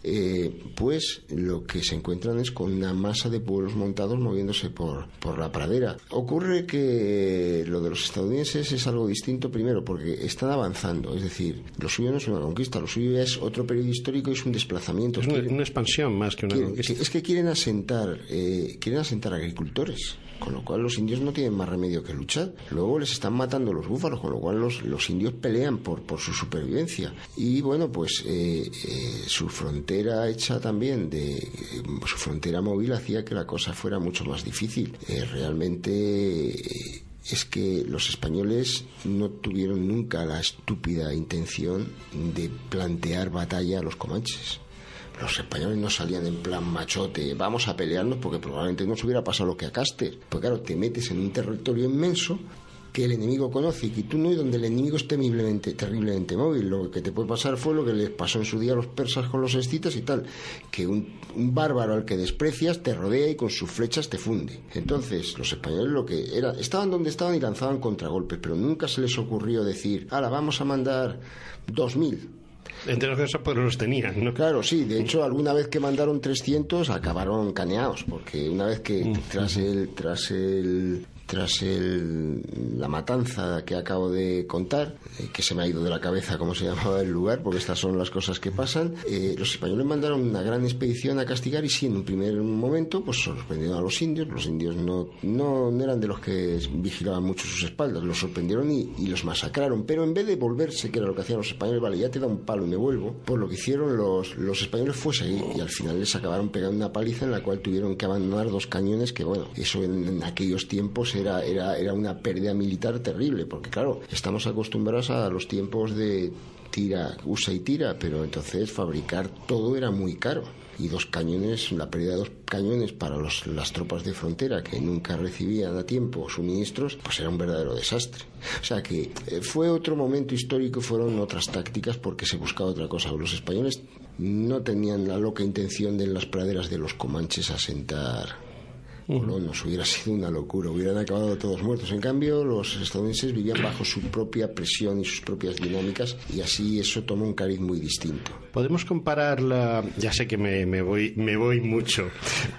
Speaker 2: pues lo que se encuentran es con una masa de pueblos montados moviéndose por la pradera. Ocurre que lo de los estadounidenses es algo distinto, primero porque están avanzando, es decir, lo suyo no es una conquista, lo suyo es otro periodo histórico, es un desplazamiento.
Speaker 1: Es una expansión más que una conquista.
Speaker 2: Es que quieren asentar agricultores, con lo cual los indios no tienen más remedio que luchar. Luego les están matando los búfalos, con lo cual los indios pelean por su supervivencia. Y bueno, pues su frontera hecha también su frontera móvil hacía que la cosa fuera mucho más difícil. Realmente es que los españoles no tuvieron nunca la estúpida intención de plantear batalla a los comanches. Los españoles no salían en plan machote, vamos a pelearnos, porque probablemente nos hubiera pasado lo que a Custer. Porque claro, te metes en un territorio inmenso que el enemigo conoce y que tú no, y donde el enemigo es terriblemente móvil. Lo que te puede pasar fue lo que les pasó en su día a los persas con los escitas y tal, que un bárbaro al que desprecias te rodea y con sus flechas te funde. Entonces los españoles estaban donde estaban y lanzaban contragolpes, pero nunca se les ocurrió decir, ¡hala, vamos a mandar 2000!
Speaker 1: Entre los casos, pues los tenían, ¿no?
Speaker 2: Claro, sí. De hecho, alguna vez que mandaron 300 acabaron caneados, porque una vez que tras la matanza que acabo de contar, que se me ha ido de la cabeza cómo se llamaba el lugar, porque estas son las cosas que pasan, los españoles mandaron una gran expedición a castigar, y sí, en un primer momento pues sorprendieron a los indios. Los indios no eran de los que vigilaban mucho sus espaldas, los sorprendieron y los masacraron, pero en vez de volverse, que era lo que hacían los españoles, vale, ya te da un palo y me vuelvo, pues lo que hicieron los españoles fue seguir, y al final les acabaron pegando una paliza en la cual tuvieron que abandonar 2 cañones, que bueno, eso en aquellos tiempos era una pérdida militar terrible, porque claro, estamos acostumbrados a los tiempos de usa y tira, pero entonces fabricar todo era muy caro, y 2 cañones, la pérdida de 2 cañones para las tropas de frontera que nunca recibían a tiempo suministros, pues era un verdadero desastre. O sea que fue otro momento histórico, fueron otras tácticas, porque se buscaba otra cosa. Los españoles no tenían la loca intención de en las praderas de los comanches asentar colonos. Hubiera sido una locura, hubieran acabado todos muertos. En cambio, los estadounidenses vivían bajo su propia presión y sus propias dinámicas, y así eso tomó un cariz muy distinto.
Speaker 1: Podemos comparar ya sé que me voy mucho,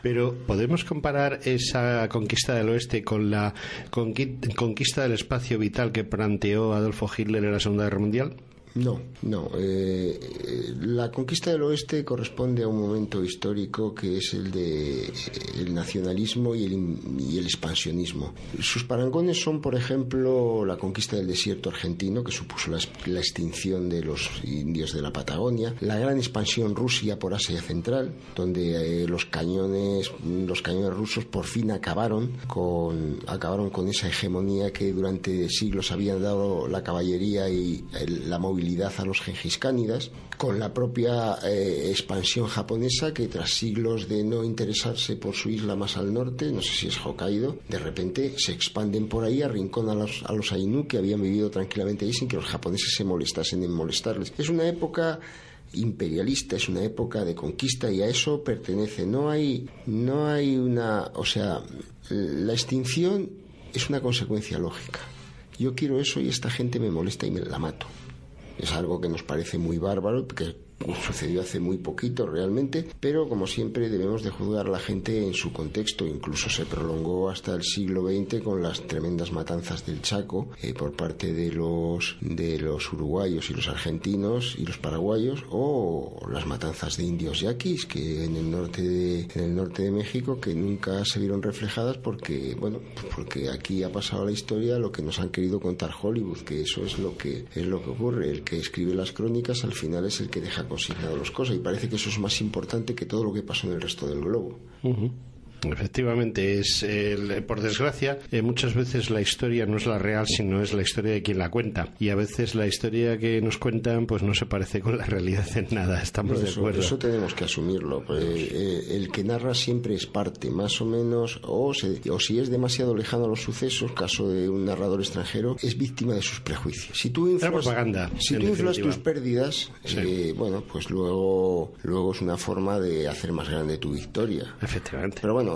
Speaker 1: pero podemos comparar esa conquista del oeste con la conquista del espacio vital que planteó Adolfo Hitler en la Segunda Guerra Mundial.
Speaker 2: No. La conquista del oeste corresponde a un momento histórico que es el de el nacionalismo y el expansionismo. Sus parangones son, por ejemplo, la conquista del desierto argentino, que supuso la extinción de los indios de la Patagonia, la gran expansión Rusia por Asia Central, donde los cañones rusos por fin acabaron con esa hegemonía que durante siglos habían dado la caballería y la movilidad a los genghis-cánidas, con la propia expansión japonesa, que tras siglos de no interesarse por su isla más al norte, no sé si es Hokkaido, de repente se expanden por ahí, arrinconan a los Ainu, que habían vivido tranquilamente ahí sin que los japoneses se molestasen en molestarles. Es una época imperialista, es una época de conquista, y a eso pertenece. No hay una, o sea, la extinción es una consecuencia lógica. Yo quiero eso y esta gente me molesta y me la mato. Es algo que nos parece muy bárbaro, que sucedió hace muy poquito realmente, pero como siempre debemos de juzgar a la gente en su contexto. Incluso se prolongó hasta el siglo XX con las tremendas matanzas del Chaco por parte de los uruguayos y los argentinos y los paraguayos, o las matanzas de indios yaquis que en el norte de México, que nunca se vieron reflejadas porque aquí ha pasado la historia lo que nos han querido contar Hollywood, que eso es lo que ocurre. El que escribe las crónicas al final es el que deja consignado las cosas, y parece que eso es más importante que todo lo que pasó en el resto del globo. Efectivamente,
Speaker 1: por desgracia, muchas veces la historia no es la real, sino es la historia de quien la cuenta, y a veces la historia que nos cuentan pues no se parece con la realidad en nada. Estamos de acuerdo.
Speaker 2: Eso tenemos que asumirlo. El que narra siempre es parte, más o menos, o si es demasiado lejano a los sucesos, caso de un narrador extranjero, es víctima de sus prejuicios. Si tú inflas tus pérdidas, sí. Pues luego es una forma de hacer más grande tu victoria.
Speaker 1: Efectivamente.
Speaker 2: Pero bueno,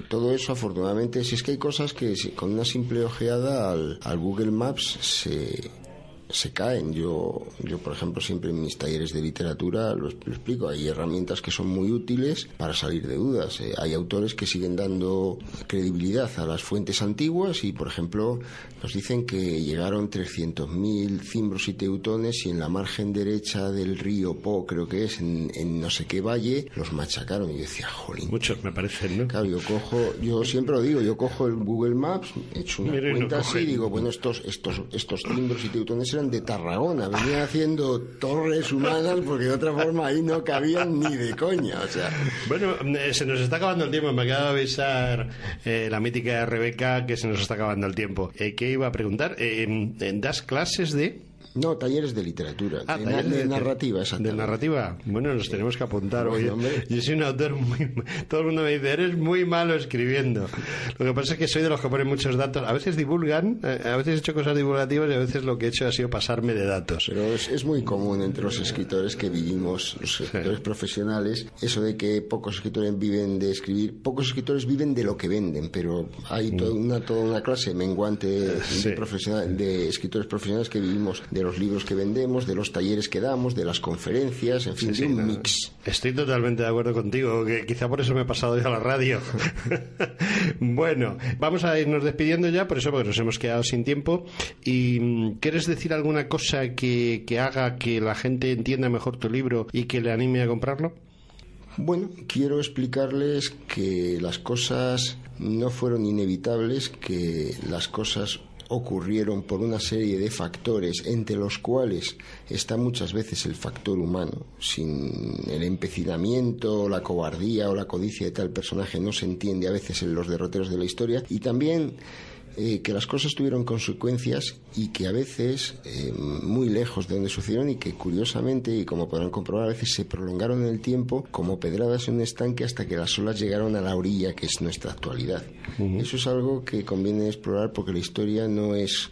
Speaker 2: todo eso afortunadamente, si es que hay cosas que con una simple ojeada al Google Maps se caen. Yo, por ejemplo, siempre en mis talleres de literatura lo explico. Hay herramientas que son muy útiles para salir de dudas. Hay autores que siguen dando credibilidad a las fuentes antiguas y, por ejemplo, nos dicen que llegaron 300.000 cimbros y teutones y en la margen derecha del río Po, creo que es, en no sé qué valle, los machacaron. Y yo decía, jolín.
Speaker 1: Muchos me parecen, ¿no?
Speaker 2: Claro, yo siempre lo digo, yo cojo el Google Maps, he hecho una cuenta así y digo, bueno, estos cimbros y teutones eran de Tarragona, venían haciendo torres humanas porque de otra forma ahí no cabían ni de coña, o sea.
Speaker 1: Bueno, se nos está acabando el tiempo, me acaba de avisar la mítica Rebeca que se nos está acabando el tiempo. ¿Qué iba a preguntar? ¿Das clases de...?
Speaker 2: No, talleres de literatura, de narrativa, exactamente.
Speaker 1: ¿De narrativa? Bueno, nos tenemos que apuntar.
Speaker 2: Bueno,
Speaker 1: yo soy un autor todo el mundo me dice, eres muy malo escribiendo. Lo que pasa es que soy de los que ponen muchos datos. A veces divulgan, a veces he hecho cosas divulgativas y a veces lo que he hecho ha sido pasarme de datos.
Speaker 2: Pero es muy común entre los escritores que vivimos, los escritores profesionales, eso de que pocos escritores viven de escribir, pocos escritores viven de lo que venden, pero hay toda una clase menguante de escritores profesionales que vivimos de los libros que vendemos, de los talleres que damos, de las conferencias, en fin, de un mix.
Speaker 1: Estoy totalmente de acuerdo contigo, que quizá por eso me he pasado yo a la radio. Bueno, vamos a irnos despidiendo ya, por eso, porque nos hemos quedado sin tiempo. ¿Y quieres decir alguna cosa que haga que la gente entienda mejor tu libro y que le anime a comprarlo?
Speaker 2: Bueno, quiero explicarles que las cosas no fueron inevitables, que las cosas ocurrieron por una serie de factores, entre los cuales está muchas veces el factor humano. Sin el empecinamiento, la cobardía o la codicia de tal personaje no se entiende a veces en los derroteros de la historia. Y también que las cosas tuvieron consecuencias y que a veces muy lejos de donde sucedieron y que curiosamente, y como podrán comprobar, a veces se prolongaron en el tiempo como pedradas en un estanque hasta que las olas llegaron a la orilla que es nuestra actualidad. Eso es algo que conviene explorar porque la historia no es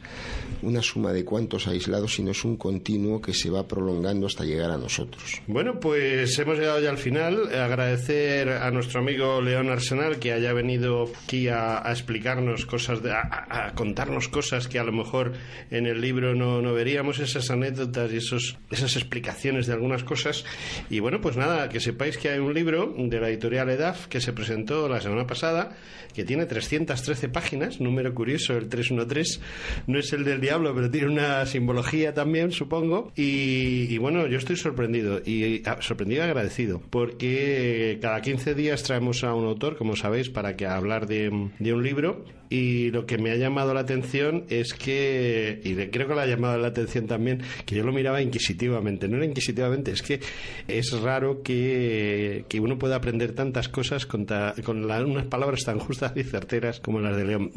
Speaker 2: una suma de cuantos aislados, sino es un continuo que se va prolongando hasta llegar a nosotros.
Speaker 1: Bueno, pues hemos llegado ya al final. Agradecer a nuestro amigo León Arsenal que haya venido aquí a explicarnos cosas, a contarnos cosas que a lo mejor en el libro no veríamos, esas anécdotas y esas explicaciones de algunas cosas. Y bueno, pues nada, que sepáis que hay un libro de la editorial EDAF que se presentó la semana pasada, que tiene 313 páginas, número curioso, el 313, no es el del diablo, pero tiene una simbología también, supongo, y bueno, yo estoy sorprendido y agradecido, porque cada 15 días traemos a un autor, como sabéis, para que hablar de un libro, y lo que me ha llamado la atención es que, y creo que le ha llamado la atención también, que yo lo miraba inquisitivamente, no era inquisitivamente, es que es raro que uno pueda aprender tantas cosas con unas palabras tan justas y certeras como las de León.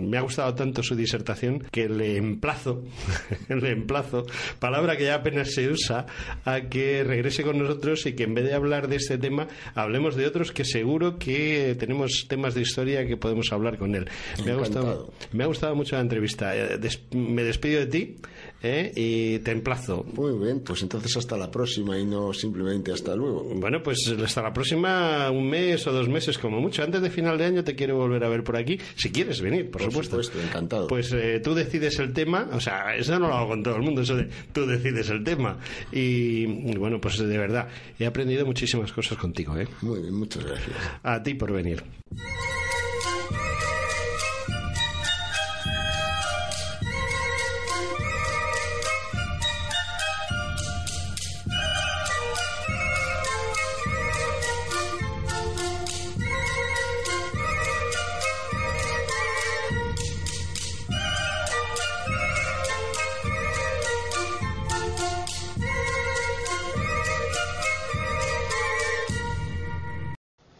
Speaker 1: Me ha gustado tanto su disertación que le emplazo, palabra que ya apenas se usa, a que regrese con nosotros y que en vez de hablar de este tema hablemos de otros que seguro que tenemos temas de historia que podemos hablar con él. Me ha gustado mucho la entrevista. Me despido de ti y te emplazo.
Speaker 2: Muy bien, pues entonces hasta la próxima y no simplemente hasta luego.
Speaker 1: Bueno, pues hasta la próxima, un mes o 2 meses como mucho. Antes de final de año te quiero volver a ver por aquí, si quieres venir, por supuesto.
Speaker 2: Por supuesto, encantado.
Speaker 1: Pues tú decides el tema, o sea, eso no lo hago con todo el mundo, eso de tú decides el tema. Y bueno, pues de verdad, he aprendido muchísimas cosas contigo, ¿eh?
Speaker 2: Muy bien, muchas gracias.
Speaker 1: A ti por venir.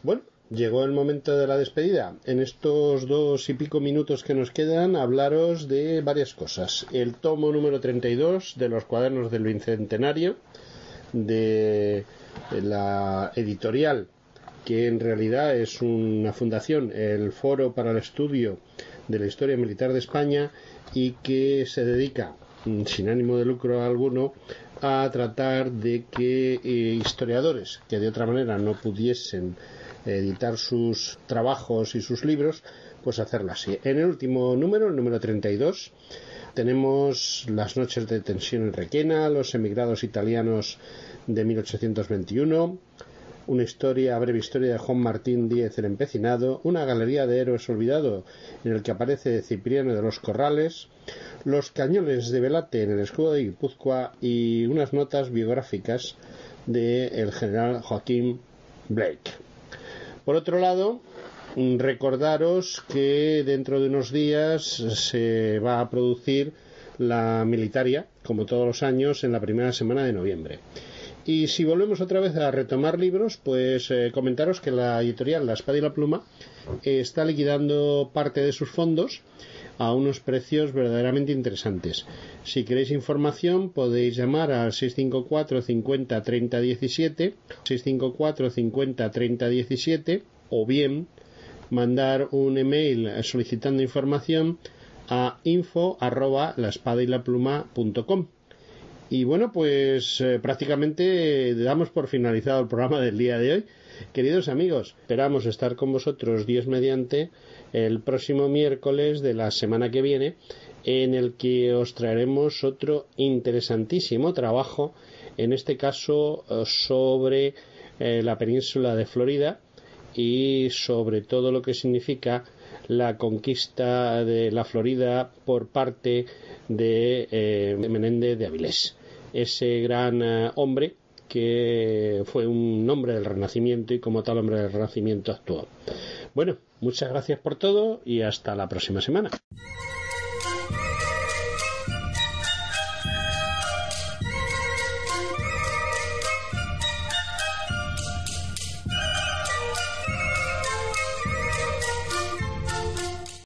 Speaker 1: Bueno, llegó el momento de la despedida. En estos 2 y pico minutos que nos quedan, hablaros de varias cosas. El tomo número 32 de los cuadernos del Bicentenario, de la editorial, que en realidad es una fundación, el Foro para el Estudio de la Historia Militar de España, y que se dedica, sin ánimo de lucro alguno, a tratar de que historiadores que de otra manera no pudiesen editar sus trabajos y sus libros, pues hacerlo así. En el último número, el número 32, tenemos Las noches de tensión en Requena, Los emigrados italianos de 1821, una breve historia de Juan Martín Díez el Empecinado, una galería de héroes olvidado en el que aparece Cipriano de los Corrales, Los cañones de Velate en el escudo de Guipúzcoa y unas notas biográficas del general Joaquín Blake. Por otro lado, recordaros que dentro de unos días se va a producir la Militaria, como todos los años, en la primera semana de noviembre. Y si volvemos otra vez a retomar libros, pues comentaros que la editorial La Espada y la Pluma está liquidando parte de sus fondos a unos precios verdaderamente interesantes. Si queréis información podéis llamar al 654 50 30 17, 654 50 30 17, o bien mandar un email solicitando información a info@laespadaylapluma.com. Y bueno, pues prácticamente damos por finalizado el programa del día de hoy. Queridos amigos, esperamos estar con vosotros, Dios mediante, el próximo miércoles de la semana que viene, en el que os traeremos otro interesantísimo trabajo, en este caso sobre la península de Florida y sobre todo lo que significa la conquista de la Florida por parte de Menéndez de Avilés, ese gran hombre que fue un hombre del Renacimiento y como tal hombre del Renacimiento actuó. Bueno, muchas gracias por todo y hasta la próxima semana.